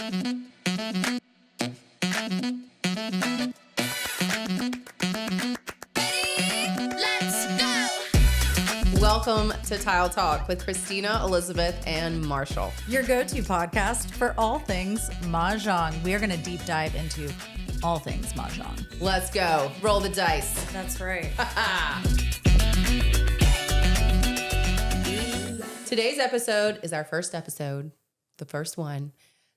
Welcome to Tile Talk with Christina, Elizabeth, and Marshall. Your go-to podcast for all things Mahjong. We are going to deep dive into all things Mahjong. Let's go. Roll the dice. That's right. Today's episode is our first episode, the first one.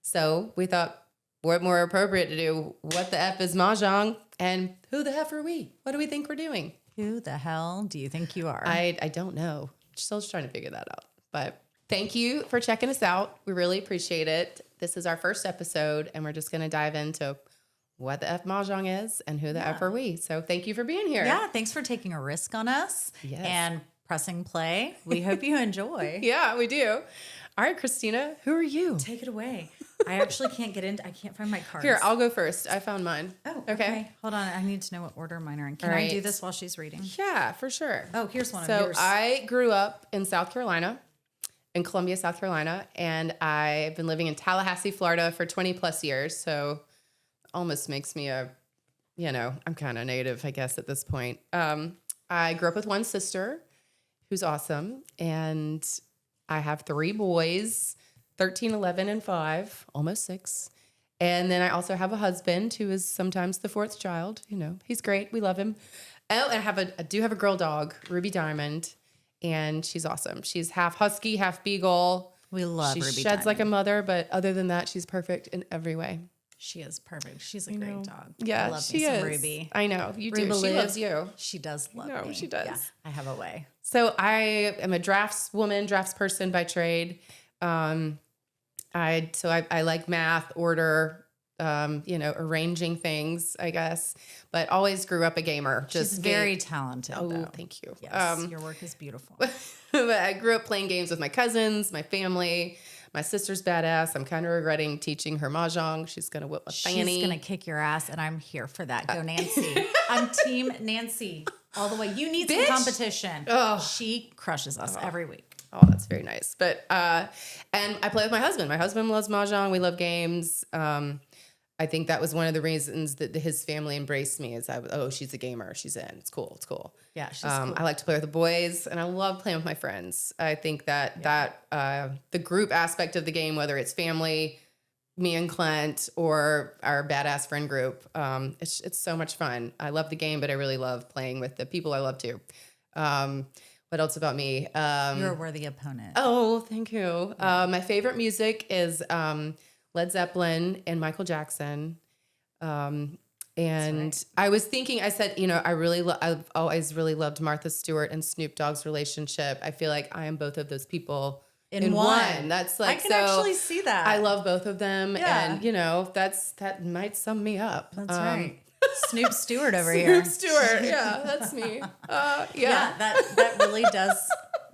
So we thought, what more appropriate to do? What the F is Mahjong? And who the F are we? What do we think we're doing? Who the hell do you think you are? I don't know. Still trying to figure that out. But thank you for checking us out. We really appreciate it. This is our first episode, and we're just going to dive into what the F Mahjong is and who the F are we. So thank you for being here. Yeah, thanks for taking a risk on us and pressing play. We hope you enjoy. Yeah, we do. All right, Christina, who are you? Take it away. I actually can't get into. I can't find my cards. Here, I'll go first. I found mine. Oh, okay. Hold on. I need to know what order mine are in. Can I do this while she's reading? Yeah, for sure. Oh, here's one of So yours. I grew up in South Carolina, in Columbia, South Carolina, and I've been living in Tallahassee, Florida for 20 plus years. So almost makes me I'm kind of native, I guess, at this point. I grew up with one sister who's awesome, and I have 3 boys, 13, 11, and 5, almost 6. And then I also have a husband who is sometimes the 4th child. You know, he's great. We love him. Oh, and I do have a girl dog, Ruby Diamond, and she's awesome. She's half husky, half beagle. We love Ruby She sheds Diamond. like a mother, but other than that, she's perfect in every way. She is perfect. She's a great dog. Yeah, I love she me some is. Ruby. I know, you do. Ruby She lives. loves you. She does love me. No, she does. Yeah, I have a way. So I am a draftsperson by trade. I like math, order, arranging things, I guess, but always grew up a gamer. She's very talented. Oh, though. thank you. Yes, your work is beautiful. But I grew up playing games with my cousins, my family. My sister's badass. I'm kind of regretting teaching her Mahjong. She's going to whip a fanny. She's going to kick your ass, and I'm here for that. Go, Nancy. I'm team Nancy all the way. You need some competition. Oh. She crushes us every week. Oh, that's very nice. But, and I play with my husband. My husband loves Mahjong. We love games. I think that was one of the reasons that his family embraced me is she's a gamer. She's in. It's cool. It's cool. Yeah, she's cool. I like to play with the boys, and I love playing with my friends. I think that the group aspect of the game, whether it's family, me and Clint, or our badass friend group, it's so much fun. I love the game, but I really love playing with the people I love too. What else about me? You're a worthy opponent. Oh, thank you. My favorite music is Led Zeppelin and Michael Jackson. And right. I was thinking, I said, I've always really loved Martha Stewart and Snoop Dogg's relationship. I feel like I am both of those people in one. That's like, I can actually see that. I love both of them. Yeah. And, that might sum me up. That's right. Snoop Stewart over here. Snoop Stewart. Yeah, that's me. Yeah, that really does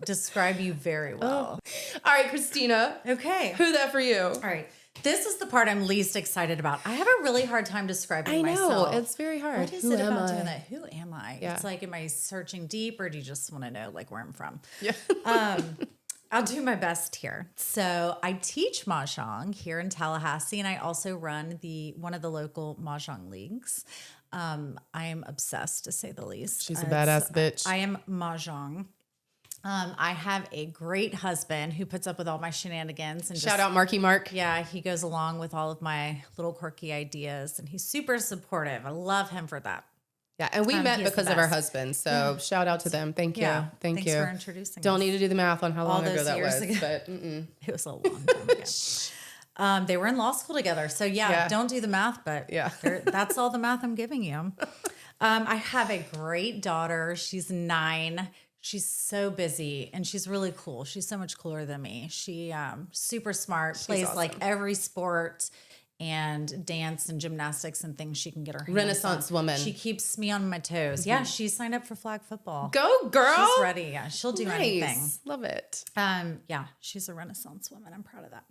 describe you very well. Oh. All right, Christina. Okay. Who that for you? All right. This is the part I'm least excited about. I have a really hard time describing myself. I know. It's very hard. What is it about doing that? Who am I? Yeah. It's like, am I searching deep, or do you just want to know like where I'm from? Yeah. I'll do my best here. So I teach Mahjong here in Tallahassee, and I also run one of the local Mahjong leagues. I am obsessed, to say the least. She's a badass bitch. I am Mahjong. I have a great husband who puts up with all my shenanigans. And Shout out Marky Mark. Yeah, he goes along with all of my little quirky ideas, and he's super supportive. I love him for that. Yeah, and we met because of our husbands. So shout out to them. Thank you. Yeah, Thank thanks you. for introducing Don't us. need to do the math on how long ago those that years was. ago. But It was a long time ago. They were in law school together. So yeah, don't do the math, but that's all the math I'm giving you. I have a great daughter. She's 9. She's so busy, and she's really cool. She's so much cooler than me. She super smart, plays awesome. like every sport and dance and gymnastics and things she can get her hands Renaissance on. woman. She keeps me on my toes. Yeah, she signed up for flag football. Go, girl. She's ready. Yeah, she'll do anything. Love it. Yeah, she's a Renaissance woman. I'm proud of that.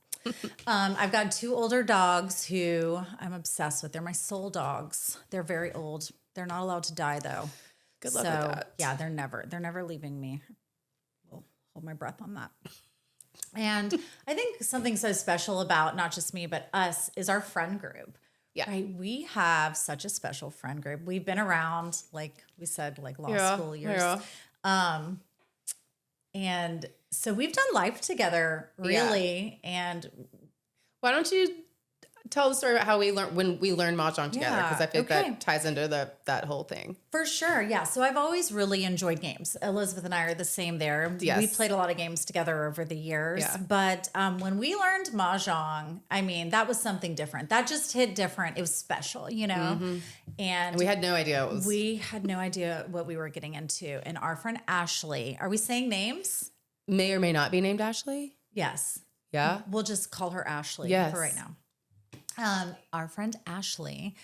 I've got 2 older dogs who I'm obsessed with. They're my soul dogs. They're very old. They're not allowed to die though. Good luck with that. Yeah, they're never leaving me. We'll hold my breath on that. And I think something so special about not just me, but us is our friend group. Yeah. Right. We have such a special friend group. We've been around, like we said, like law school years. Yeah. And so we've done life together, really. And why don't you tell the story about how we learned when we learned Mahjong together? Because I think that ties into that whole thing. For sure. Yeah. So I've always really enjoyed games. Elizabeth and I are the same there. Yes. We played a lot of games together over the years. Yeah. But when we learned Mahjong, I mean, that was something different. That just hit different. It was special, you know? Mm-hmm. And we had no idea it was. We had no idea what we were getting into. And our friend Ashley, are we saying names? May or may not be named Ashley. Yes. Yeah. We'll just call her Ashley for right now. Our friend Ashley,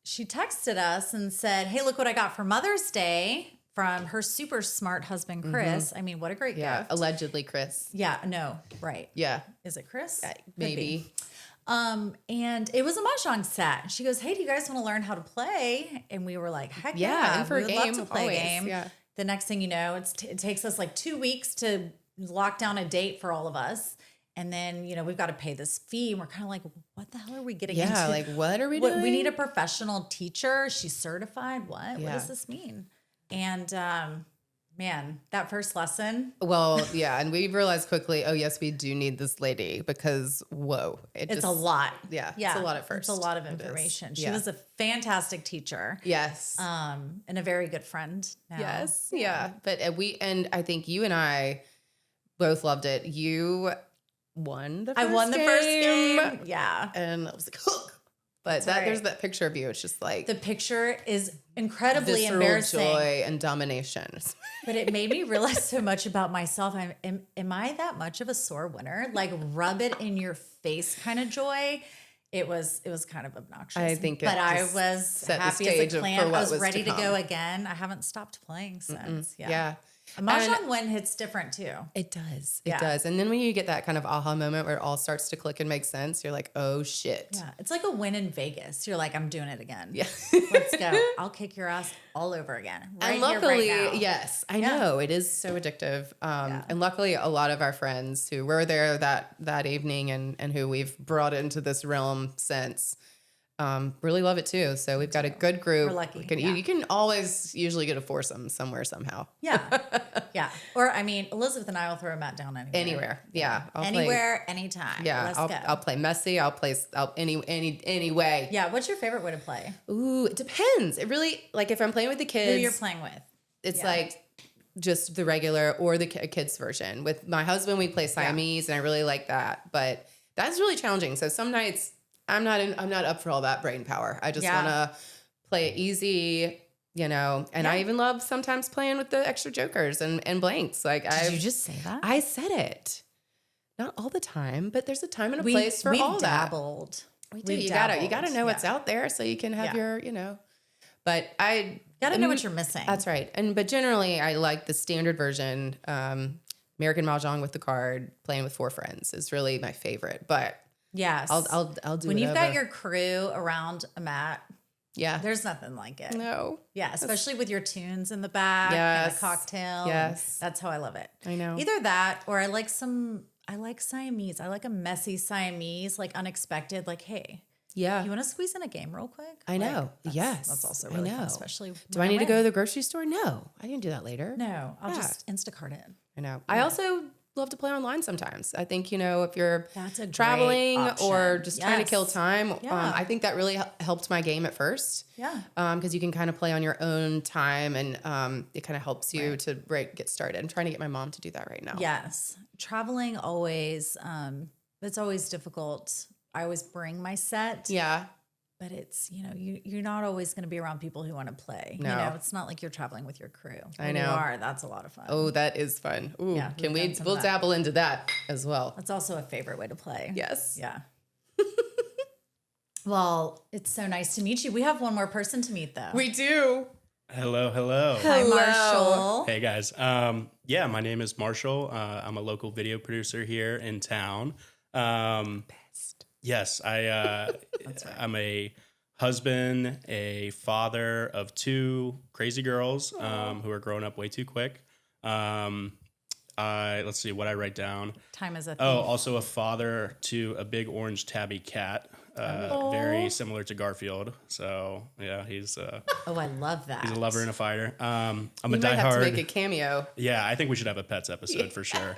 she texted us and said, hey, look what I got for Mother's Day from her super smart husband, Chris. Mm-hmm. I mean, what a great gift. Allegedly Chris. Yeah, no, right. Yeah. Is it Chris? Maybe. And it was a Mahjong set. She goes, hey, do you guys want to learn how to play? And we were like, heck yeah. And for we a would game, love to play always. a game. Yeah. The next thing you know, it takes us like 2 weeks to lock down a date for all of us. And then, you know, we've got to pay this fee. And we're kind of like, what the hell are we getting into? Yeah, like what are we doing? We need a professional teacher. She's certified. What? Yeah. What does this mean? And man, that first lesson. Well, yeah. And we realized quickly, oh, yes, we do need this lady because, whoa. It's a lot. Yeah. It's a lot at first. It's a lot of information. She was a fantastic teacher. Yes. And a very good friend now. Yes. Yeah. But and I think you and I both loved it. You won the first game. Yeah. And I was like, hook. But there's that picture of you. It's just like the picture is incredibly visceral embarrassing. Joy and domination. But it made me realize so much about myself. Am I that much of a sore winner? Like rub it in your face kind of joy. It was kind of obnoxious. I think, but I was happy as a clam. I was ready to go again. I haven't stopped playing since. Yeah. A Mahjong win hits different too. It does. It does. And then when you get that kind of aha moment where it all starts to click and make sense, you're like, oh shit. Yeah. It's like a win in Vegas. You're like, I'm doing it again. Yeah. Let's go. I'll kick your ass all over again. Right and luckily, here, right now. yes, I know it is so addictive. And luckily a lot of our friends who were there that evening and who we've brought into this realm since, really love it too. So we've got a good group. We're lucky. You can always usually get a foursome somewhere somehow. Yeah. Yeah. Or I mean, Elizabeth and I will throw a mat down anywhere. Yeah. Anytime. Yeah. Let's go. I'll play messy. I'll play any way. Yeah. What's your favorite way to play? Ooh, it depends. It really, like if I'm playing with the kids. Who you're playing with. It's like just the regular or the kids version. With my husband, we play Siamese and I really like that. But that's really challenging. So some nights I'm not up for all that brain power. I just want to play it easy, you know, and I even love sometimes playing with the extra jokers and blanks. Like Did you just say that? I said it. Not all the time, but there's a time and a place for all dabbled. that. We do. You gotta know what's out there so you can have your, you know. But I gotta know what you're missing. That's right. But generally I like the standard version. American Mahjong with the card, playing with 4 friends is really my favorite. But yes, I'll do when it you've over. got your crew around a mat. Yeah, there's nothing like it. No. Yeah, especially with your tunes in the back and a cocktail. Yes, that's how I love it. I know. Either that or I like Siamese. I like a messy Siamese, like unexpected. Like, hey, you want to squeeze in a game real quick? I know. That's also really fun, especially. Do I need to go to the grocery store? No, I can do that later. No, I'll just Instacart it. I know. I also love to play online sometimes. I think, you know, if you're That's a traveling great or just trying to kill time, Yeah. I think that really helped my game at first. Yeah. Because you can kind of play on your own time and it kind of helps you to get started. I'm trying to get my mom to do that right now. Yes. Traveling always, it's always difficult. I always bring my set. Yeah. But it's, you know, you're not always going to be around people who want to play. No. You know, it's not like you're traveling with your crew. I know. You are. That's a lot of fun. Oh, that is fun. Ooh, Yeah, we'll dabble into that as well. That's also a favorite way to play. Yes. Yeah. Well, it's so nice to meet you. We have one more person to meet, though. We do. Hello. Hi, Marshall. Hey, guys. My name is Marshall. I'm a local video producer here in town. Best. Yes, I'm a husband, a father of 2 crazy girls who are growing up way too quick. let's see what I write down. Time is a thief. Oh, also a father to a big orange tabby cat. Very similar to Garfield. So yeah, he's oh, I love that. he's a lover and a fighter. I'm a You might have to diehard. make a cameo. Yeah, I think we should have a pets episode for sure.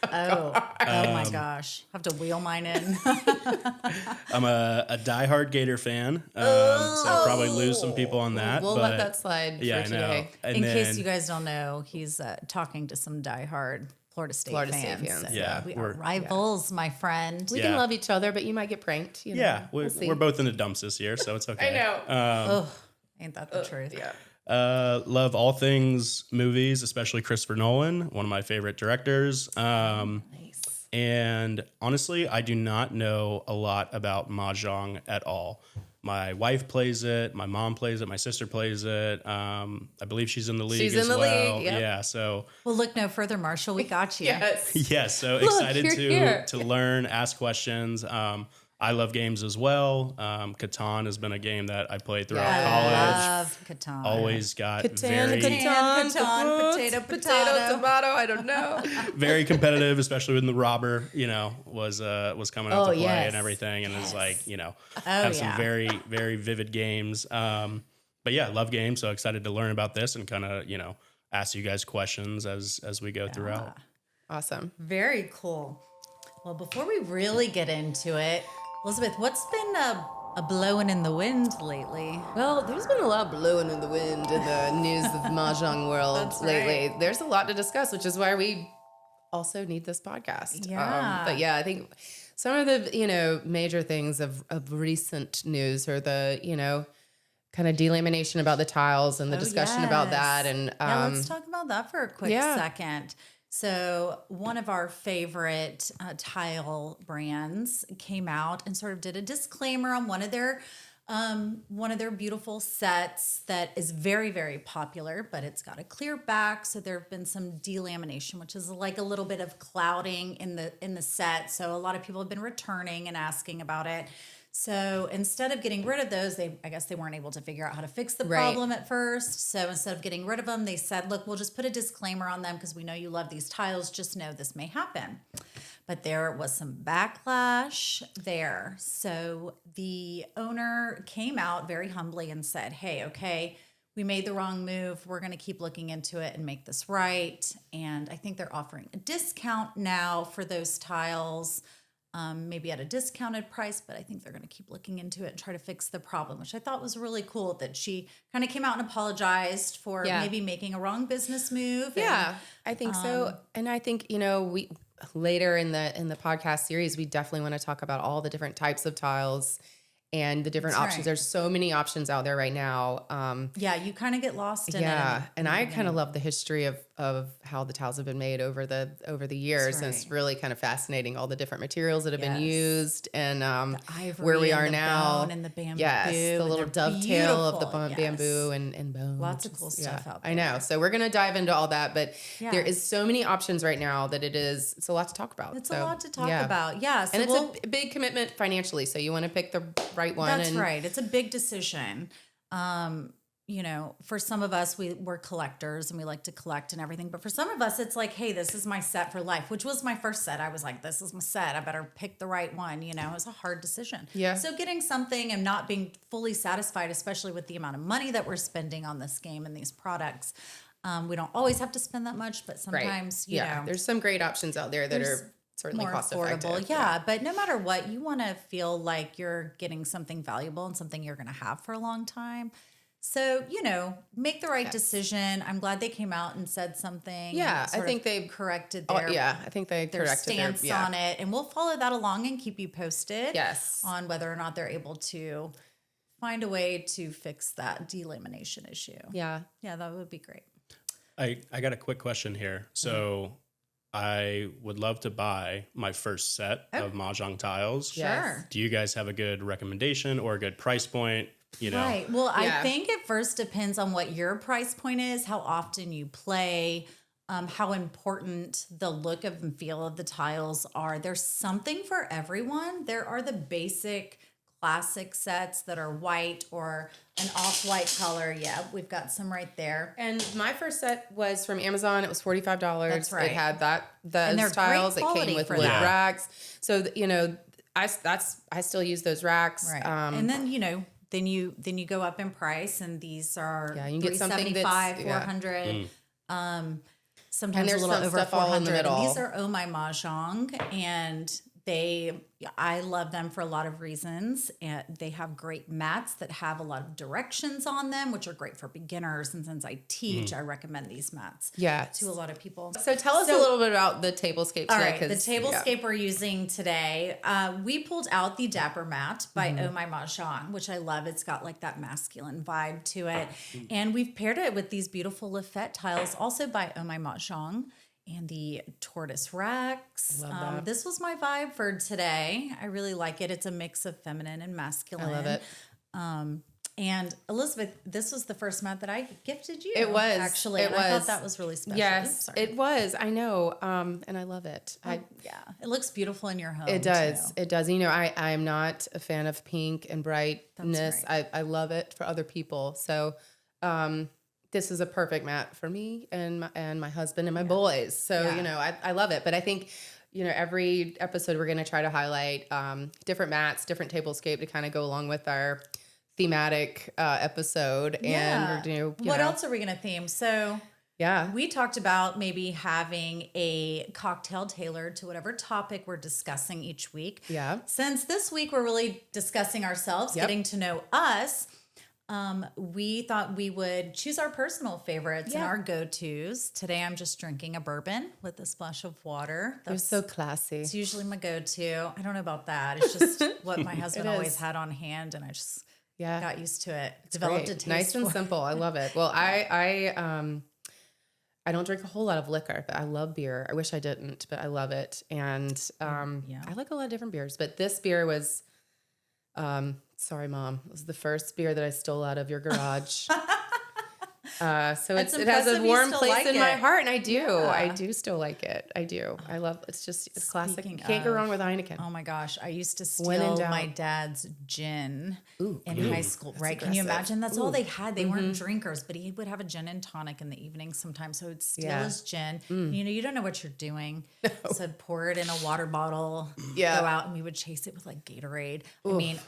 Oh my gosh. Have to wheel mine in. I'm a diehard Gator fan. So I'll probably lose some people on that. We'll but let that slide yeah, for I know. today. And In then, case you guys don't know, he's talking to some diehard Florida State fans. fans. So Yeah, we are rivals, my friend. We Yeah. can love each other, but you might get pranked. You know? yeah, We'll see. we're both in the dumps this year, so it's okay. I know. Ain't that the truth? Yeah. Love all things movies, especially Christopher Nolan, one of my favorite directors. Nice. And honestly, I do not know a lot about Mahjong at all. My wife plays it. My mom plays it. My sister plays it. I believe she's in the league She's as in the well. league, yep. Yeah. So Well, look no further, Marshall. We got you. Yes. yeah. So Look, excited you're here. to learn, ask questions. I love games as well. Catan has been a game that I played throughout I college. love Catan. Always got Catan, potato, tomato. I don't know. very competitive, especially when the robber, was coming out to play yes. and everything, and is like, Oh, have some yeah. very, very vivid games. But yeah, love games. So excited to learn about this and kind of, ask you guys questions as we go throughout. Awesome. Very cool. Well, before we really get into it, Elizabeth, what's been a blowing in the wind lately? Well, there's been a lot blowing in the wind in the news of Mahjong world That's lately. right. There's a lot to discuss, which is why we also need this podcast. Yeah. But yeah, I think some of the, major things of recent news are the, kind of delamination about the tiles and the discussion about that. And yeah, let's talk about that for a quick yeah. second. So one of our favorite tile brands came out and sort of did a disclaimer on one of their beautiful sets that is very, very popular, but it's got a clear back. So there have been some delamination, which is like a little bit of clouding in the set. So a lot of people have been returning and asking about it. So instead of getting rid of those, I guess they weren't able to figure out how to fix the problem at first. So instead of getting rid of them, they said, look, we'll just put a disclaimer on them because we know you love these tiles. Just know this may happen. But there was some backlash there. So the owner came out very humbly and said, hey, okay, we made the wrong move. We're going to keep looking into it and make this right. And I think they're offering a discount now for those tiles. Maybe at a discounted price, but I think they're going to keep looking into it and try to fix the problem, which I thought was really cool that she kind of came out and apologized for maybe making a wrong business move. Yeah, I think so. And I think, we later in the podcast series, we definitely want to talk about all the different types of tiles and the different options. right. There's so many options out there right now. Yeah, you kind of get lost in it. And I kind of love the history of how the tiles have been made over the years. And it's really kind of fascinating, all the different materials that have been used and where we are now. Bone and the bamboo. Yes, the little dovetail of the bamboo Yes. and bone. Lots of cool stuff out there. I know. So we're going to dive into all that, but there is so many options right now that it's a lot to talk about. It's a lot to talk about. Yeah. So and it's a big commitment financially. So you want to pick the right one. That's right. It's a big decision. For some of us, we're collectors and we like to collect and everything. But for some of us, it's like, hey, this is my set for life, which was my first set. I was like, this is my set. I better pick the right one. It was a hard decision. Yeah. So getting something and not being fully satisfied, especially with the amount of money that we're spending on this game and these products. We don't always have to spend that much, but sometimes, there's some great options out there that are certainly more cost affordable. effective. Yeah. But no matter what, you want to feel like you're getting something valuable and something you're going to have for a long time. So, make the right decision. I'm glad they came out and said something. Yeah, I think they've corrected I think they their corrected stance on it. And we'll follow that along and keep you posted on whether or not they're able to find a way to fix that delamination issue. Yeah. Yeah, that would be great. I got a quick question here. So I would love to buy my first set of Mahjong tiles. Sure. Do you guys have a good recommendation or a good price point? Right. Well, I think it first depends on what your price point is, how often you play, how important the look of and feel of the tiles are. There's something for everyone. There are the basic classic sets that are white or an off-white color. Yeah, we've got some right there. And my first set was from Amazon. It was $45. That's right. It had those they're tiles. great It came quality with for wood that. racks. So I still use those racks. Right. And then, then you go up in price, and these are you can get something that's $400. Sometimes there's a little some over stuff all in the 400. And middle. these are Oh My Mahjong, and I love them for a lot of reasons. And they have great mats that have a lot of directions on them, which are great for beginners. And since I teach, I recommend these mats to a lot of people. So tell us a little bit about the tablescape today. All right, the tablescape we're using today, we pulled out the Dapper Mat by Oh My Mahjong, which I love. It's got like that masculine vibe to it. And we've paired it with these beautiful Lafette tiles, also by Oh My Mahjong. And the tortoise racks. This was my vibe for today. I really like it. It's a mix of feminine and masculine. I love it. And Elizabeth, this was the first mat that I gifted you. It was. Actually. It and was. I thought that was really special. Yes, it was. I know. And I love it. It looks beautiful in your home. It does. Too. It does. I am not a fan of pink and brightness. Right. I love it for other people. So, this is a perfect mat for me and my husband and my boys. So, I love it. But I think, every episode we're going to try to highlight different mats, different tablescape to kind of go along with our thematic episode. And we're going to What else are we going to theme? So, yeah, we talked about maybe having a cocktail tailored to whatever topic we're discussing each week. Yeah. Since this week we're really discussing ourselves, getting to know us. We thought we would choose our personal favorites and our go-tos. Today, I'm just drinking a bourbon with a splash of water. You're so classy. It's usually my go-to. I don't know about that. It's just what my husband always had on hand, and I just got used to it. Developed a taste. Nice and simple. I love it. Well, I don't drink a whole lot of liquor, but I love beer. I wish I didn't, but I love it. And I like a lot of different beers, but this beer was sorry, Mom. It was the first beer that I stole out of your garage. So it has a warm place in my heart, and I do. Yeah. I do still like it. I do. I love it's classic. You can't go wrong with Heineken. Oh my gosh. I used to steal my dad's gin in high school, right? Can you imagine? That's all they had. They weren't drinkers, but he would have a gin and tonic in the evening sometimes. So he would steal his gin. You don't know what you're doing. No. So pour it in a water bottle, go out, and we would chase it with like Gatorade. Oof. I mean,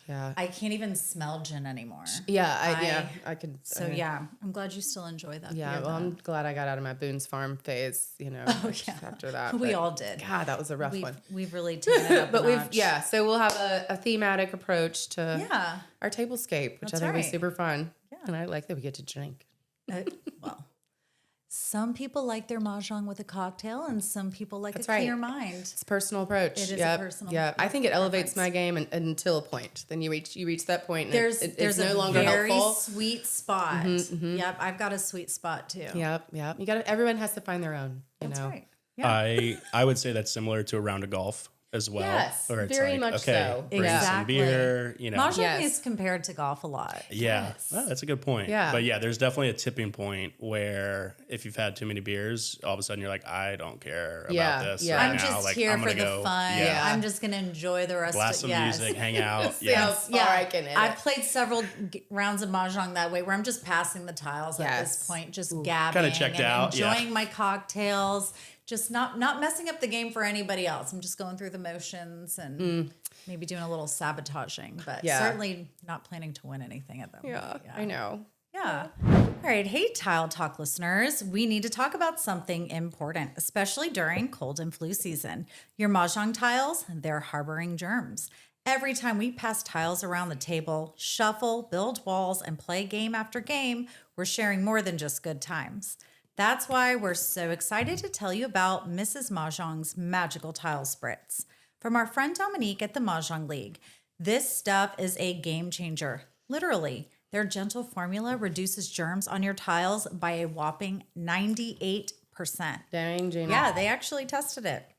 I can't even smell gin anymore. Yeah, I could. So I'm glad you still enjoy that. Yeah, well, I'm glad I got out of my Boone's Farm phase. After that, we all did. God, that was a rough one. We've really taken it up. But so we'll have a thematic approach to our tablescape, which I think was super fun. Yeah, and I like that we get to drink. Well. Some people like their mahjong with a cocktail, and some people like clear mind. It's a personal approach. It is a personal. Yeah, I think it elevates my game until a point. Then you reach that point. And there's no a longer very helpful. Sweet spot. Yep, I've got a sweet spot too. Yep. Everyone has to find their own. That's right. Yeah. I would say that's similar to a round of golf as well. Yes, or it's very much so. Bring some beer, Mahjong is compared to golf a lot. Yeah, yes. Well, that's a good point. Yeah. But there's definitely a tipping point where if you've had too many beers, all of a sudden you're like, I don't care about this right I'm now. just like, here I'm for gonna the go, fun. Yeah. I'm just going to enjoy the rest Blast of some music, hang out. I've played several rounds of Mahjong that way where I'm just passing the tiles at this point, just gabbing Kinda checked and out. enjoying my cocktails. Just not messing up the game for anybody else. I'm just going through the motions and maybe doing a little sabotaging, but certainly not planning to win anything at that point. Yeah, I know. Yeah. All right. Hey, Tile Talk listeners. We need to talk about something important, especially during cold and flu season. Your Mahjong tiles, they're harboring germs. Every time we pass tiles around the table, shuffle, build walls, and play game after game, we're sharing more than just good times. That's why we're so excited to tell you about Mrs. Mahjong's Magical Tile Spritz. From our friend Dominique at the Mahjong League, this stuff is a game changer. Literally, their gentle formula reduces germs on your tiles by a whopping 98%. Dang, Gina. Yeah, they actually tested it.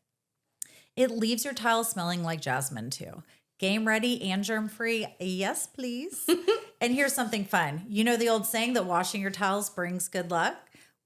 It leaves your tiles smelling like jasmine too. Game ready and germ free. Yes, please. And here's something fun. You know the old saying that washing your tiles brings good luck?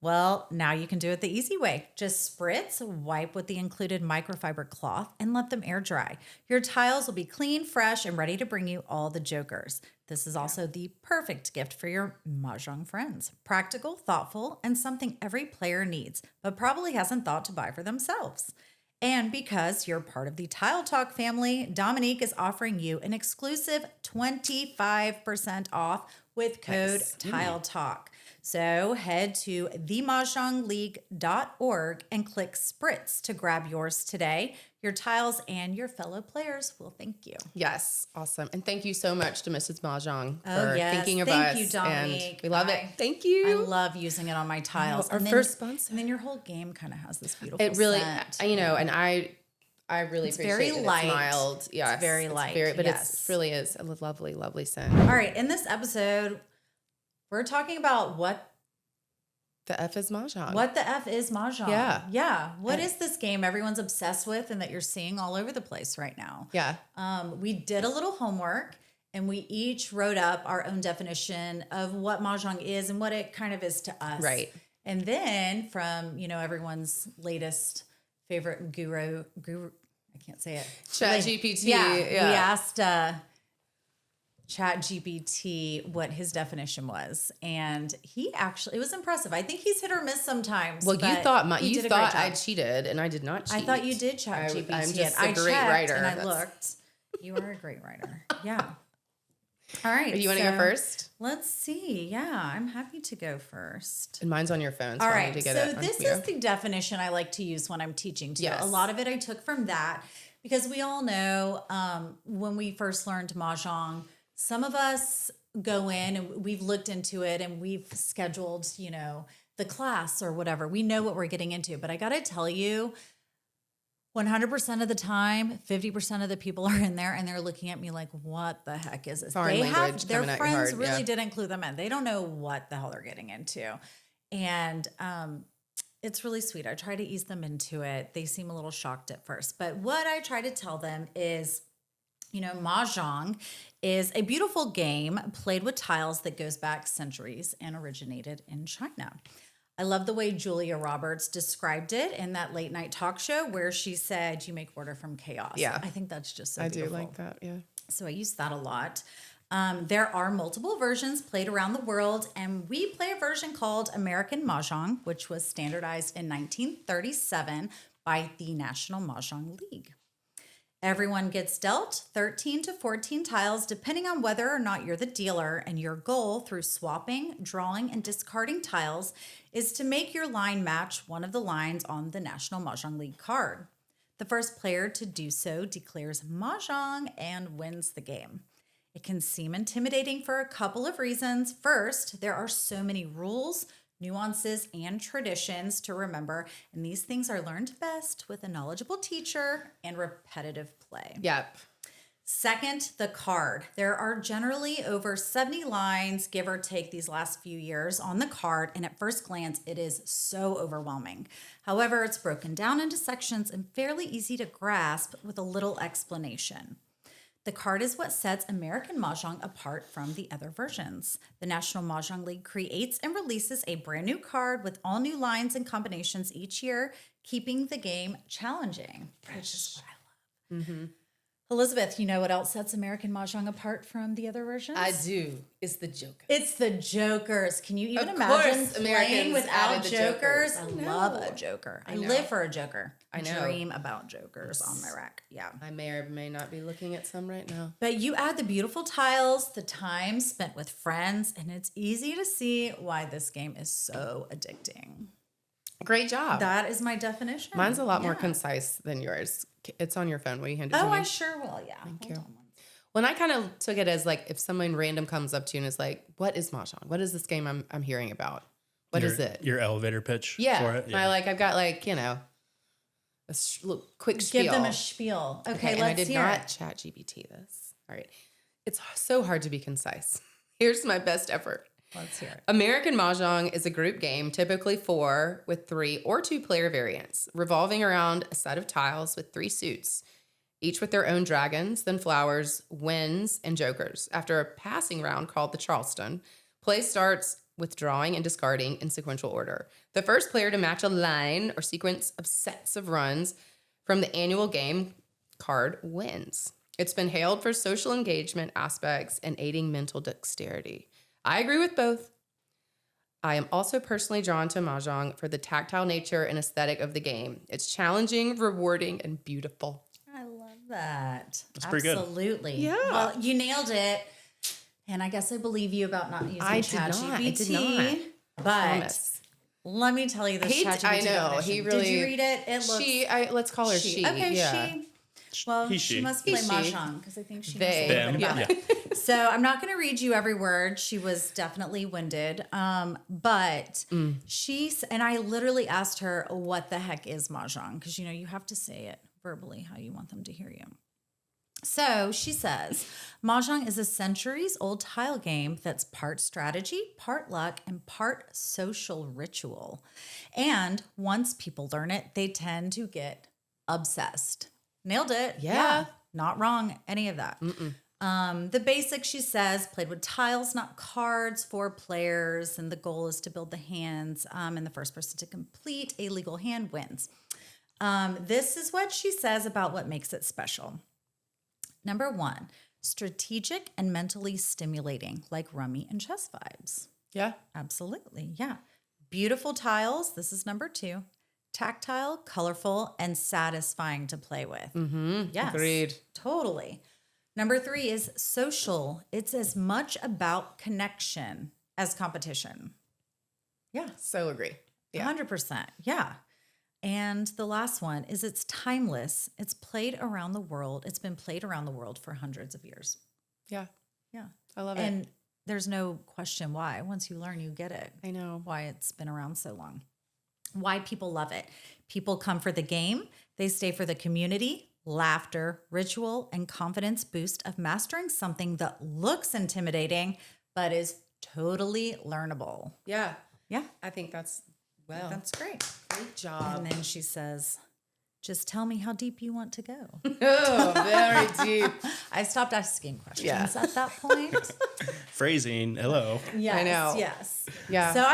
Well, now you can do it the easy way. Just spritz, wipe with the included microfiber cloth, and let them air dry. Your tiles will be clean, fresh, and ready to bring you all the jokers. This is also the perfect gift for your Mahjong friends. Practical, thoughtful, and something every player needs, but probably hasn't thought to buy for themselves. And because you're part of the Tile Talk family, Dominique is offering you an exclusive 25% off with code Tile Talk. So head to themahjongleague.org and click Spritz to grab yours today. Your tiles and your fellow players will thank you. Yes. Awesome. And thank you so much to Mrs. Mahjong for thinking of us. Thank you, Dominique. And we love it. Thank you. I love using it on my tiles. Our first sponsor. And then your whole game kind of has this beautiful It really, scent. and I really appreciate very that light. It's mild. Yes. It's very light. But it really is a lovely, lovely scent. All right. In this episode, we're talking about what the F is Mahjong. What the F is Mahjong? Yeah. Yeah. What is this game everyone's obsessed with and that you're seeing all over the place right now? Yeah. We did a little homework and we each wrote up our own definition of what Mahjong is and what it kind of is to us. Right. And then from, everyone's latest favorite guru, I can't say it. ChatGPT. Yeah. We asked ChatGPT what his definition was, and it was impressive. I think he's hit or miss sometimes. Well, you thought I cheated. cheated, and I did not cheat. I thought you did ChatGPT. I'm just a great writer. And I looked. You are a great writer. Yeah. All right. You want to go first? Let's see. Yeah, I'm happy to go first. And mine's on your phone. So all I right. need to get So it this is the definition I like to use when I'm teaching too. Yes. A lot of it I took from that because we all know when we first learned Mahjong, some of us go in and we've looked into it and we've scheduled, the class or whatever. We know what we're getting into. But I got to tell you, 100% of the time, 50% of the people are in there and they're looking at me like, what the heck is this? Their friends really didn't clue them in. They don't know what the hell they're getting into. And it's really sweet. I try to ease them into it. They seem a little shocked at first. But what I try to tell them is, Mahjong is a beautiful game played with tiles that goes back centuries and originated in China. I love the way Julia Roberts described it in that late night talk show where she said, you make order from chaos. Yeah. I think that's just so I beautiful. do like that, yeah. So I use that a lot. There are multiple versions played around the world, and we play a version called American Mahjong, which was standardized in 1937 by the National Mahjong League. Everyone gets dealt 13 to 14 tiles, depending on whether or not you're the dealer, and your goal through swapping, drawing, and discarding tiles is to make your line match one of the lines on the National Mahjong League card. The first player to do so declares Mahjong and wins the game. It can seem intimidating for a couple of reasons. First, there are so many rules, nuances, and traditions to remember, and these things are learned best with a knowledgeable teacher and repetitive play. Yep. Second, the card. There are generally over 70 lines, give or take these last few years, on the card, and at first glance, it is so overwhelming. However, it's broken down into sections and fairly easy to grasp with a little explanation. The card is what sets American Mahjong apart from the other versions. The National Mahjong League creates and releases a brand new card with all new lines and combinations each year, keeping the game challenging, which is what I love. Mm-hmm. Elizabeth, you know what else sets American Mahjong apart from the other versions? I do. It's the Joker. It's the Jokers. Can you even imagine playing without Jokers? I love a Joker. I live for a Joker. I dream about Jokers on my rack. Yeah. I may or may not be looking at some right now. But you add the beautiful tiles, the time spent with friends, and it's easy to see why this game is so addicting. Great job. That is my definition. Mine's a lot more concise than yours. It's on your phone. Will you hand it to me? Oh, I sure will. Yeah. Thank you. Well, and I kind of took it as like if someone random comes up to you and is like, what is Mahjong? What is this game I'm hearing about? What is it? Your elevator pitch for it? Yeah. I've got like, a quick spiel. Give them a spiel. Okay, let's hear it. I did not ChatGPT this. All right. It's so hard to be concise. Here's my best effort. Let's hear it. American Mahjong is a group game, typically 4 with 3 or 2 player variants, revolving around a set of tiles with 3 suits, each with their own dragons, then flowers, winds, and jokers. After a passing round called the Charleston, Play starts with drawing and discarding in sequential order. The first player to match a line or sequence of sets of runs from the annual game card wins. It's been hailed for social engagement aspects and aiding mental dexterity. I agree with both. I am also personally drawn to Mahjong for the tactile nature and aesthetic of the game. It's challenging, rewarding, and beautiful. I love that. That's pretty good. Absolutely. Yeah. Well, you nailed it. And I guess I believe you about not using ChatGPT. I did not. But let me tell you this ChatGPT. I know. definition. He really. Did you read it? It looks. Let's call her she. Okay, yeah. she. Well, she must play Mahjong because I think she knows a little bit about it. So I'm not going to read you every word. She was definitely winded. But she's, and I literally asked her, what the heck is Mahjong? Because, you have to say it verbally how you want them to hear you. So she says, Mahjong is a centuries-old tile game that's part strategy, part luck, and part social ritual. And once people learn it, they tend to get obsessed. Nailed it. Yeah. Not wrong. Any of that. The basics, she says, played with tiles, not cards, 4 players. And the goal is to build the hands. And the first person to complete a legal hand wins. This is what she says about what makes it special. Number 1, strategic and mentally stimulating, like rummy and chess vibes. Yeah. Absolutely. Yeah. Beautiful tiles. This is number 2. Tactile, colorful, and satisfying to play with. Yes. Agreed. Totally. Number 3 is social. It's as much about connection as competition. Yeah. So agree. Yeah. 100%. Yeah. And the last one is it's timeless. It's played around the world. It's been played around the world for hundreds of years. Yeah. Yeah. I love it. And there's no question why. Once you learn, you get it. I know. Why it's been around so long. Why people love it. People come for the game. They stay for the community, laughter, ritual, and confidence boost of mastering something that looks intimidating, but is totally learnable. Yeah. Yeah. I think that's great. Great job. And then she says, just tell me how deep you want to go. Oh, very deep. I stopped asking questions Yeah. at that point. Phrasing. Hello. Yes, I know. Yes. Yeah. So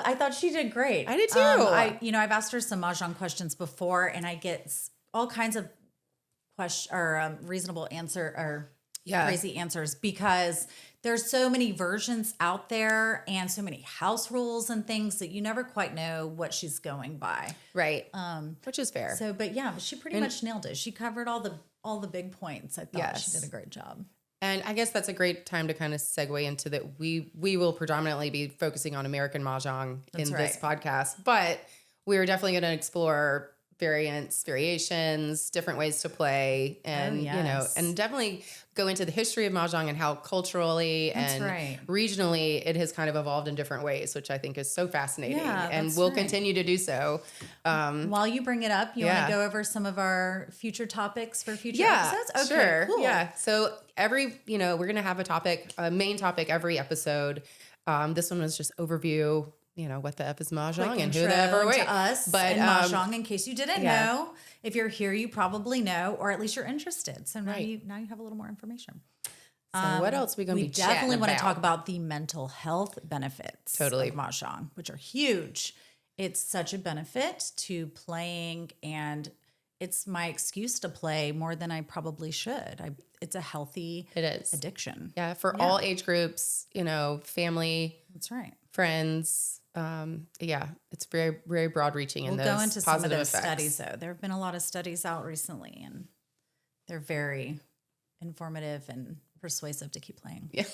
I thought she did great. I did too. I've asked her some Mahjong questions before, and I get all kinds of reasonable answer or crazy answers because there's so many versions out there and so many house rules and things that you never quite know what she's going by. Right. Which is fair. So, but she pretty much nailed it. She covered all the big points. I thought she did a great job. And I guess that's a great time to kind of segue into that. We will predominantly be focusing on American Mahjong in this podcast, but we're definitely going to explore variations, different ways to play, and and definitely go into the history of Mahjong and how culturally and regionally it has kind of evolved in different ways, which I think is so fascinating, and will continue to do so. While you bring it up, you want to go over some of our future topics for future episodes? Okay, sure. Cool. Yeah. So we're going to have a main topic every episode. This one was just overview. What the F is Mahjong and who the F are we? To us and Mahjong, in case you didn't know. If you're here, you probably know, or at least you're interested. So now you have a little more information. So what else are we going to be chatting about? We definitely want to talk about the mental health benefits of Mahjong, which are huge. It's such a benefit to playing, and it's my excuse to play more than I probably should. It's a healthy addiction. Yeah, for all age groups, family. That's right. Friends. It's very, very broad reaching in those go into some of those effects. studies, though. There have been a lot of studies out recently, and they're very informative and persuasive to keep playing. Yeah.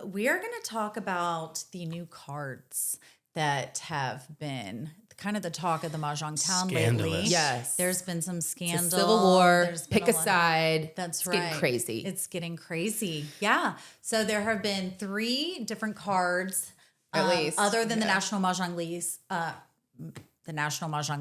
We are going to talk about the new cards that have been kind of the talk of the Mahjong town lately. Yes. There's been some scandal. It's a civil war. Pick a side. That's right. It's getting crazy. It's getting crazy. Yeah. So there have been 3 different cards, at least, other than the National Mahjong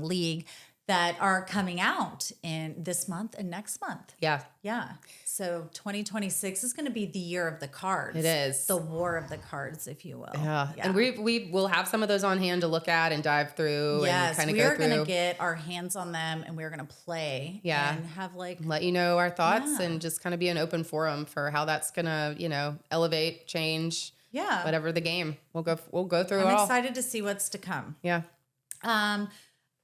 League, that are coming out in this month and next month. Yeah. Yeah. So 2026 is going to be the year of the cards. It is. The war of the cards, if you will. Yeah. And we will have some of those on hand to look at and dive through and kind of go through. We are going to get our hands on them and we're going to play and have let you know our thoughts and just kind of be an open forum for how that's going to, elevate, change Yeah. Whatever the game, we'll go through it I'm all. excited to see what's to come. Yeah.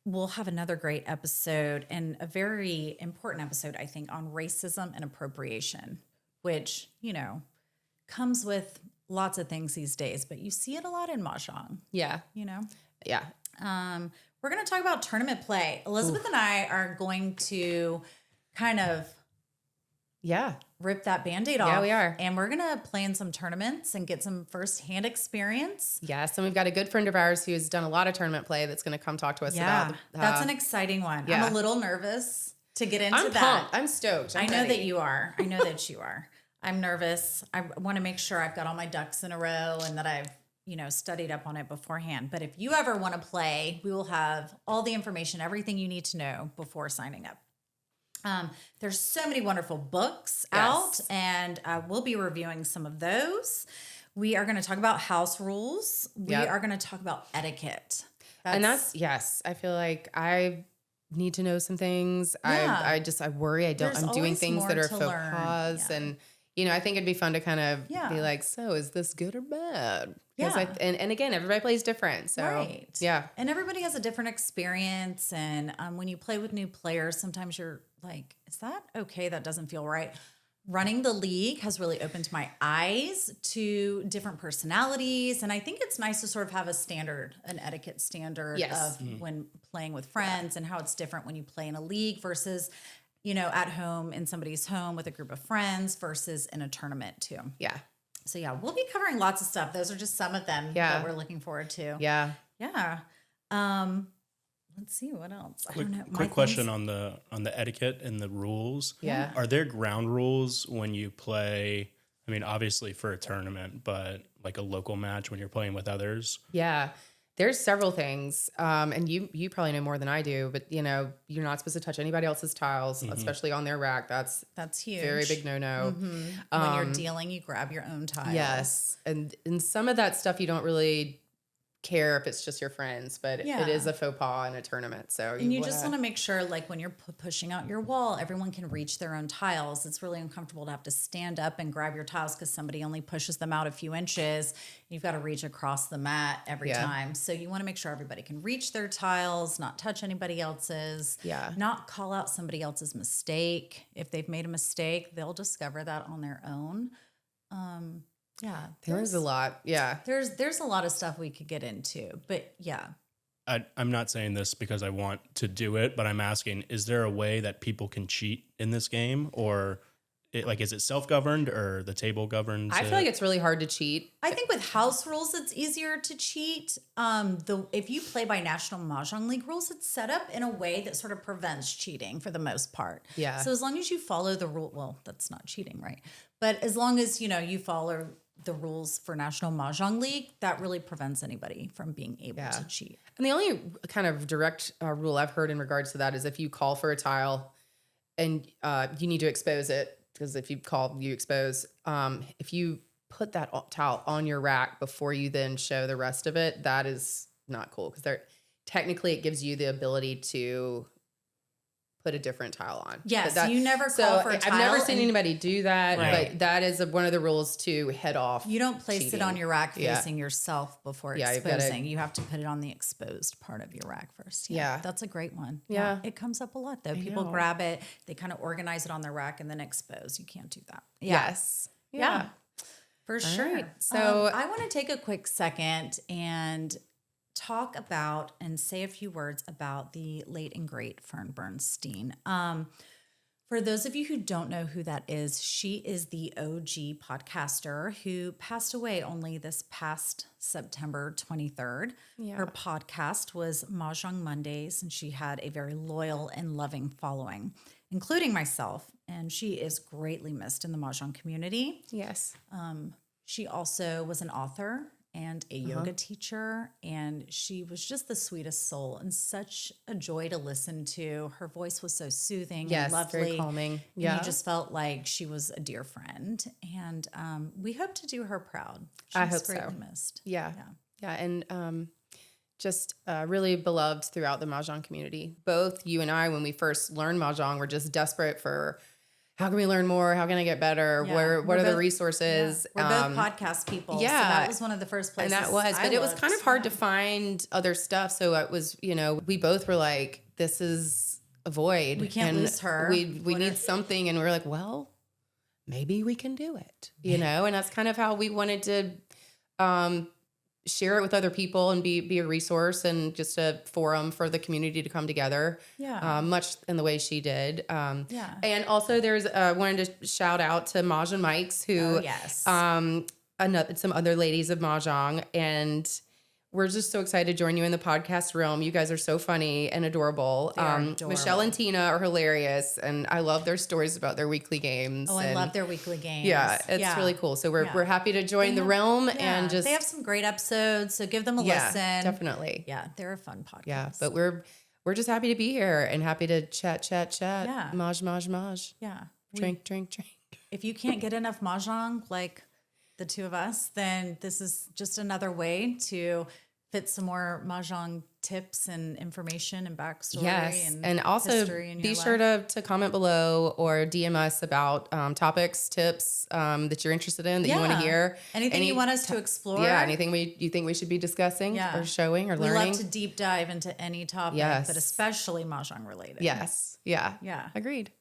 We'll have another great episode and a very important episode, I think, on racism and appropriation, which, comes with lots of things these days, but you see it a lot in Mahjong. Yeah. Yeah. We're going to talk about tournament play. Elizabeth and I are going to kind of rip that Band-Aid off. Yeah, we are. And we're going to play in some tournaments and get some firsthand experience. Yes, and we've got a good friend of ours who's done a lot of tournament play that's going to come talk to us about. That's an exciting one. Yeah. I'm a little nervous to get into I'm that. pumped. I'm stoked. I know that you are. I know that you are. I'm nervous. I want to make sure I've got all my ducks in a row and that I've studied up on it beforehand. But if you ever want to play, we will have all the information, everything you need to know before signing up. There's so many wonderful books out, and we'll be reviewing some of those. We are going to talk about house rules. We are going to talk about etiquette. I feel like I need to know some things. I worry I'm doing things that are faux pas, and I think it'd be fun to kind of be like, so is this good or bad? And again, everybody plays different. So and everybody has a different experience. And when you play with new players, sometimes you're like, is that okay? That doesn't feel right. Running the league has really opened my eyes to different personalities. And I think it's nice to sort of have an etiquette standard of when playing with friends and how it's different when you play in a league versus at home in somebody's home with a group of friends versus in a tournament too. Yeah. So we'll be covering lots of stuff. Those are just some of them that we're looking forward to. Yeah. Yeah. Let's see what else. I don't know. Quick question on the etiquette and the rules. Yeah. Are there ground rules when you play? I mean, obviously for a tournament, but like a local match when you're playing with others. Yeah. There's several things, and you probably know more than I do, but you're not supposed to touch anybody else's tiles, especially on their rack. That's huge. Very big no-no. Mm-hmm. When you're dealing, you grab your own tiles. Yes, and some of that stuff you don't really care if it's just your friends, but it is a faux pas in a tournament. So you just want to make sure, like when you're pushing out your wall, everyone can reach their own tiles. It's really uncomfortable to have to stand up and grab your tiles because somebody only pushes them out a few inches. You've got to reach across the mat every time. So you want to make sure everybody can reach their tiles, not touch anybody else's, not call out somebody else's mistake. If they've made a mistake, they'll discover that on their own. There's a lot. Yeah. There's a lot of stuff we could get into, but I'm not saying this because I want to do it, but I'm asking, is there a way that people can cheat in this game, or is it self-governed or the table governs? I feel like it's really hard to cheat. I think with house rules, it's easier to cheat. If you play by National Mahjong League rules, it's set up in a way that sort of prevents cheating for the most part. Yeah. So as long as you follow the rule, well, that's not cheating, right? But as long as, you follow the rules for National Mahjong League, that really prevents anybody from being able to cheat. And the only kind of direct rule I've heard in regards to that is if you call for a tile and you need to expose it, because if you call, you expose. If you put that tile on your rack before you then show the rest of it, that is not cool, because technically it gives you the ability to put a different tile on. Yes, you never call for a tile. I've never seen anybody do that, Right. but that is one of the rules to head off. You don't place cheating. it on your rack facing yourself before exposing. You have to put it on the exposed part of your rack first. Yeah. That's a great one. Yeah. It comes up a lot though. People grab it, they kind of organize it on their rack and then expose. You can't do that. Yes. Yeah. For sure. Right. So I want to take a quick second and talk about and say a few words about the late and great Fern Bernstein. For those of you who don't know who that is, she is the OG podcaster who passed away only this past September 23rd. Yeah. Her podcast was Mahjong Mondays, and she had a very loyal and loving following, including myself, and she is greatly missed in the Mahjong community. yes. She also was an author and a yoga teacher, and she was just the sweetest soul and such a joy to listen to. Her voice was so soothing and lovely. Very calming. And you just felt like she was a dear friend, and we hope to do her proud. I hope greatly so. Missed. Yeah. And just really beloved throughout the Mahjong community. Both you and I, when we first learned Mahjong, were just desperate for how can we learn more? How can I get better? Yeah. What are the resources? We're both podcast people. Yeah. So that was one of the first places. And that was, but it was kind of hard to find other stuff. So it was, we both were like, this is a void. We can't lose her. We need something. And we were like, well, maybe we can do it, and that's kind of how we wanted to share it with other people and be a resource and just a forum for the community to come together. Yeah. Much in the way she did. And also there's, wanted to shout out to Maj and Mike's who, some other ladies of Mahjong, and we're just so excited to join you in the podcast realm. You guys are so funny and adorable. Michelle and Tina are hilarious, and I love their stories about their weekly games. Oh, I love their weekly games. Yeah, it's really cool. So we're happy to join the realm and just... They have some great episodes, so give them a listen. Definitely. Yeah, they're a fun podcast. Yeah, but we're just happy to be here and happy to chat. Yeah. Maj. Yeah. Drink. If you can't get enough Mahjong, like the two of us, then this is just another way to fit some more Mahjong tips and information and backstory. Yes, and also be sure to comment below or DM us about topics, tips that you're interested in, that you want to hear. Anything you want us to explore. Yeah, anything you think we should be discussing or showing or learning. We love to deep dive into any topic, but especially Mahjong related. Yes. Yeah. Yeah. Agreed.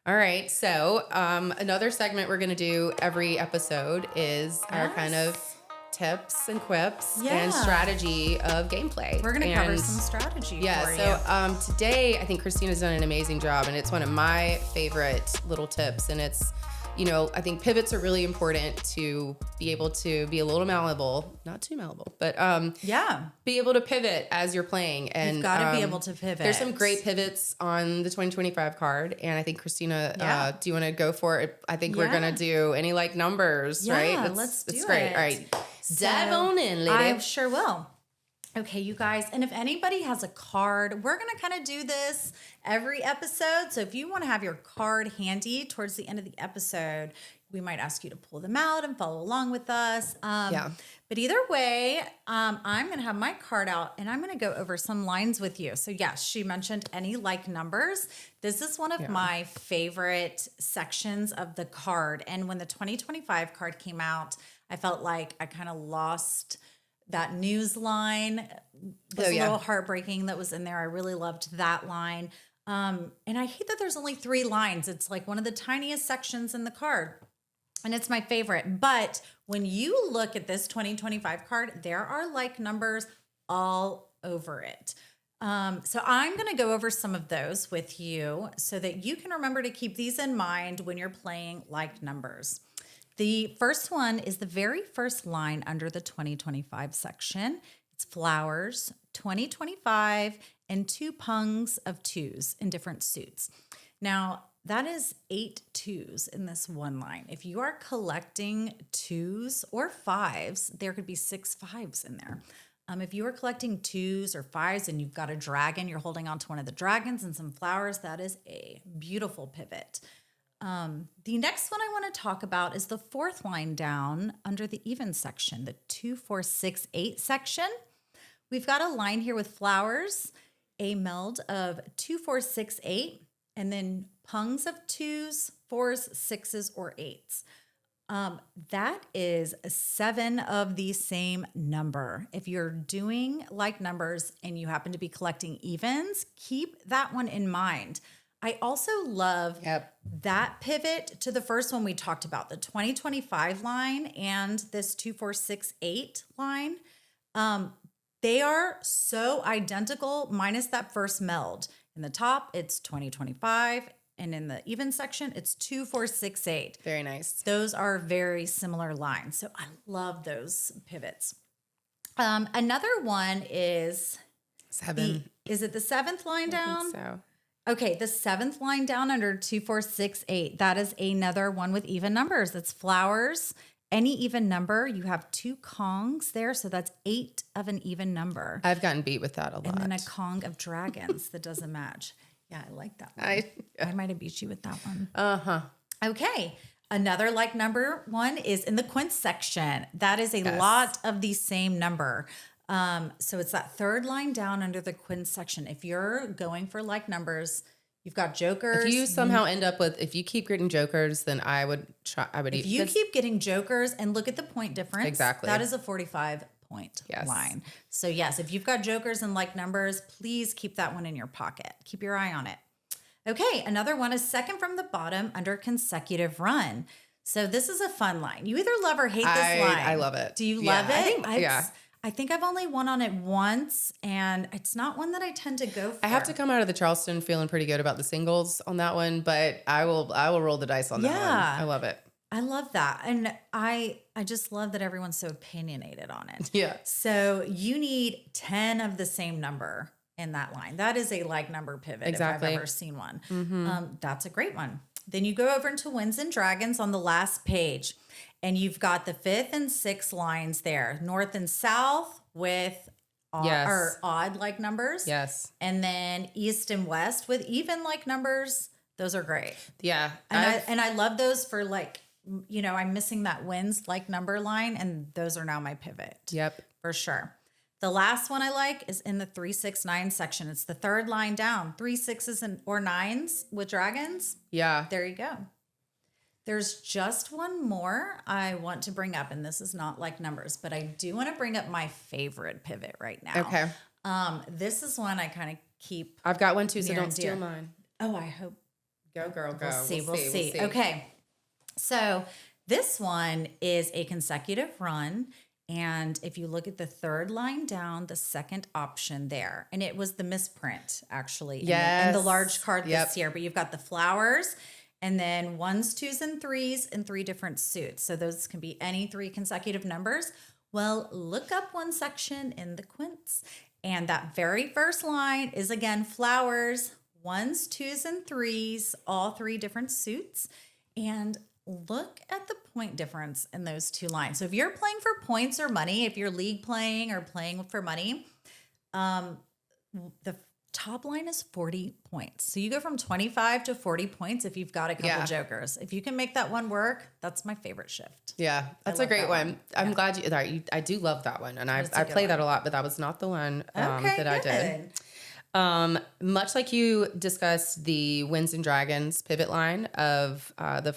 All right. So another segment we're going to do every episode is our kind of tips and quips and strategy of gameplay. We're going to cover some strategy for you. So today I think Christina's done an amazing job, and it's one of my favorite little tips, and it's, I think pivots are really important to be able to be a little malleable, not too malleable, but be able to pivot as you're playing. And you've got to be able to pivot. There's some great pivots on the 2025 card, and I think Christina, do you want to go for it? I think we're gonna do any numbers, right? Let's do it. It's great. All right, dive on in, lady. I sure will. Okay, you guys, and if anybody has a card, we're going to kind of do this every episode. So if you want to have your card handy towards the end of the episode, we might ask you to pull them out and follow along with us. But either way, I'm going to have my card out and I'm going to go over some lines with you. So yes, she mentioned any numbers. This is one of my favorite sections of the card. And when the 2025 card came out, I felt like I kind of lost that news line. Was a little heartbreaking that was in there. I really loved that line. And I hate that there's only 3 lines. It's like one of the tiniest sections in the card. And it's my favorite. But when you look at this 2025 card, there are numbers all over it. So I'm going to go over some of those with you so that you can remember to keep these in mind when you're playing numbers. The first one is the very first line under the 2025 section. It's flowers, 2025, and 2 pungs of 2s in different suits. Now, that is 8 2s in this one line. If you are collecting 2s or 5s, there could be 6 5s in there. If you are collecting 2s or 5s and you've got a dragon, you're holding on to one of the dragons and some flowers, that is a beautiful pivot. The next one I want to talk about is the 4th line down under the even section, the 2 4 6 8 section. We've got a line here with flowers, a meld of 2 4 6 8, and then pungs of 2s, 4s, 6s, or 8s. That is 7 of the same number. If you're doing numbers and you happen to be collecting evens, keep that one in mind. I also love that pivot to the first one we talked about, the 2025 line and this 2 4 6 8 line. They are so identical minus that first meld. In the top, it's 2025, and in the even section, it's 2 4 6 8. Very nice. Those are very similar lines. So I love those pivots. Another one is 7. Is it the 7th line down? I think so. Okay, the 7th line down under 2 4 6 8. That is another one with even numbers. That's flowers. Any even number, you have 2 kongs there, so that's 8 of an even number. I've gotten beat with that a lot. And then a kong of dragons that doesn't match. Yeah, I like that one. I might have beat you with that one. Uh-huh. Okay. Another number one is in the quince section. That is a lot of the same number. So it's that 3rd line down under the quince section. If you're going for numbers, You've got jokers. If you somehow end up with, if you keep getting jokers, then I would try. If you keep getting jokers and look at the point difference, exactly, that is a 45-point line. So yes, if you've got jokers and like numbers, please keep that one in your pocket. Keep your eye on it. Okay, another one is second from the bottom under consecutive run. So this is a fun line. You either love or hate this line. I love it. Do you love it? I think I've only won on it once, and it's not one that I tend to go for. I have to come out of the Charleston feeling pretty good about the singles on that one, but I will roll the dice on that one. I love it. I love that. And I just love that everyone's so opinionated on it. Yeah. So you need 10 of the same number in that line. That is a like number pivot if I've ever seen one. That's a great one. Then you go over into Winds and Dragons on the last page. And you've got the 5th and 6th lines there, north and south with odd like numbers. Yes. And then east and west with even like numbers. Those are great. Yeah. And I love those for like, you know, I'm missing that wins like number line, and those are now my pivot. Yep. For sure. The last one I like is in the 3, 6, 9 section. It's the third line down. 3 6s or 9s with dragons. Yeah. There you go. There's just one more I want to bring up, and this is not like numbers, but I do want to bring up my favorite pivot right now. Okay. This is one I kind of keep. I've got one too, so don't steal mine. Oh, I hope. Go, girl, go. We'll see. Okay. So this one is a consecutive run. And if you look at the third line down, the second option there, and it was the misprint actually in the large card this year, but you've got the flowers. And then 1s, 2s, and 3s in 3 different suits. So those can be any 3 consecutive numbers. Well, look up one section in the quints. And that very first line is, again, flowers, 1s, 2s, and 3s, all 3 different suits. And look at the point difference in those 2 lines. So if you're playing for points or money, if you're league playing or playing for money, the top line is 40 points. So you go from 25 to 40 points if you've got a couple jokers. If you can make that one work, that's my favorite shift. Yeah, that's a great one. I'm glad I do love that one. And I play that a lot, but that was not the one that I did. Much like you discussed the Winds and Dragons pivot line of the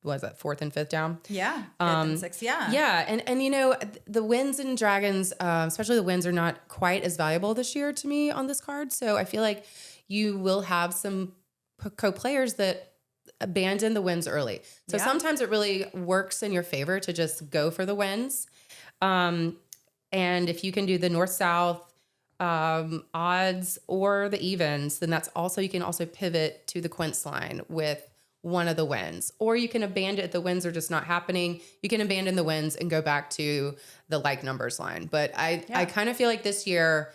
4th and 5th down? Yeah. 5th and 6th, yeah. Yeah. And you know, the Winds and Dragons, especially the Winds, are not quite as valuable this year to me on this card. So I feel like you will have some co-players that abandon the Winds early. So sometimes it really works in your favor to just go for the Winds. And if you can do the north-south odds or the evens, then you can also pivot to the quints line with one of the wins, or you can abandon it. The wins are just not happening. You can abandon the wins and go back to the like numbers line. But I kind of feel like this year,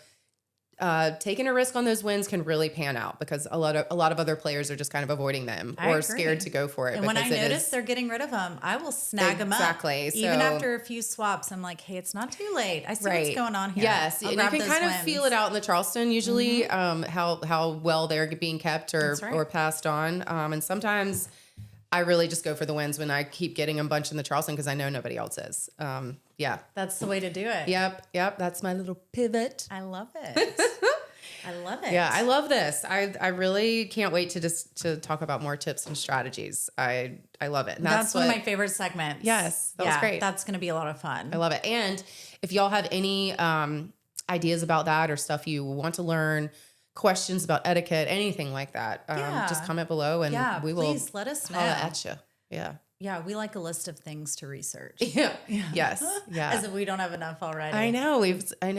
taking a risk on those wins can really pan out because a lot of other players are just kind of avoiding them or scared to go for it. And when I notice they're getting rid of them, I will snag them up. Exactly. So, even after a few swaps, I'm like, hey, it's not too late. I see what's going on here. Yes, and you can kind of feel it out in the Charleston usually, how well they're being kept or passed on. And sometimes I really just go for the wins when I keep getting a bunch in the Charleston because I know nobody else is. Yeah. That's the way to do it. Yep. That's my little pivot. I love it. I love it. Yeah, I love this. I really can't wait to talk about more tips and strategies. I love it. And that's one of my favorite segments. Yes, that was great. That's going to be a lot of fun. I love it. And if y'all have any ideas about that or stuff you want to learn, questions about etiquette, anything like that, just comment below and we will please let us know. At you. Yeah. Yeah, we like a list of things to research. Yeah. Yes. Yeah. As if we don't have enough already. I know.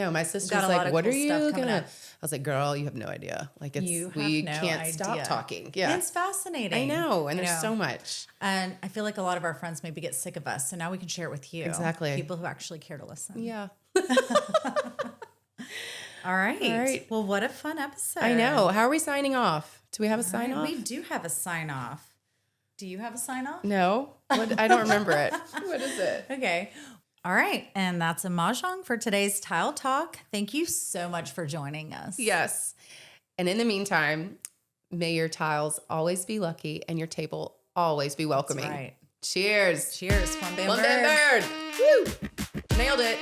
My sister's like, what are you gonna? I was like, girl, you have no idea. Like we can't stop talking. Yeah. It's fascinating. I know. And there's so much. And I feel like a lot of our friends maybe get sick of us. So now we can share it with you. Exactly. People who actually care to listen. Yeah. All right. Well, what a fun episode. I know. How are we signing off? Do we have a sign off? We do have a sign off. Do you have a sign off? No. I don't remember it. What is it? Okay. All right. And that's a Mahjong for today's Tile Talk. Thank you so much for joining us. Yes. And in the meantime, may your tiles always be lucky and your table always be welcoming. That's right. Cheers. Cheers. One bam bird. Woo. Nailed it.